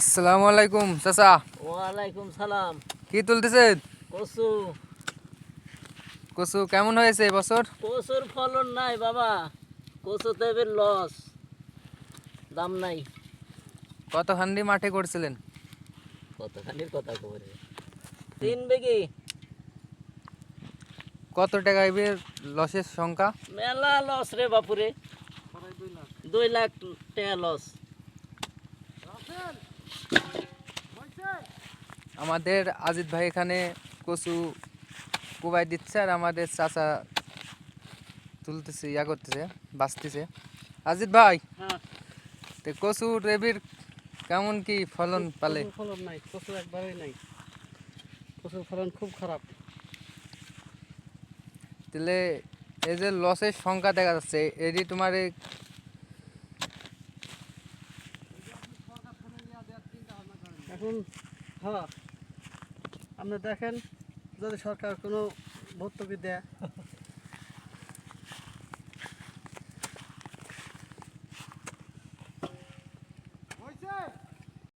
আসসালামু আলাইকুম চাচা। ওয়ালাইকুম সালাম। কি তুলতেছেন? কচু। কচু কেমন হয়েছে এবছর? কচুর ফলন নাই বাবা, কচুতে এবার লস, দাম নাই। কত হান্ডি মাঠে করছিলেন? কতখানির কথা খবরে 3 বিঘি। কত টাকা এবার লসের সংখ্যা? মেলা লস রে বাপুরে, 2 লাখ টাকা লস। আমাদের আজিত ভাই এখানে কচু কুবাই দিচ্ছে আর আমাদের চাচা তুলতেছে, করতেছে, বাঁচতেছে। আজিত ভাই, হ্যাঁ, তো কচুর এবির কেমন কি ফলন পালে? কচুর ফলন নাই, কচু একবারই নাই, কচুর ফলন খুব খারাপ। তাহলে এই যে লসের সংখ্যা দেখা যাচ্ছে, এটি তোমার এখন হ্যাঁ, আপনি দেখেন যদি সরকার কোনো ভর্তুকি দেয়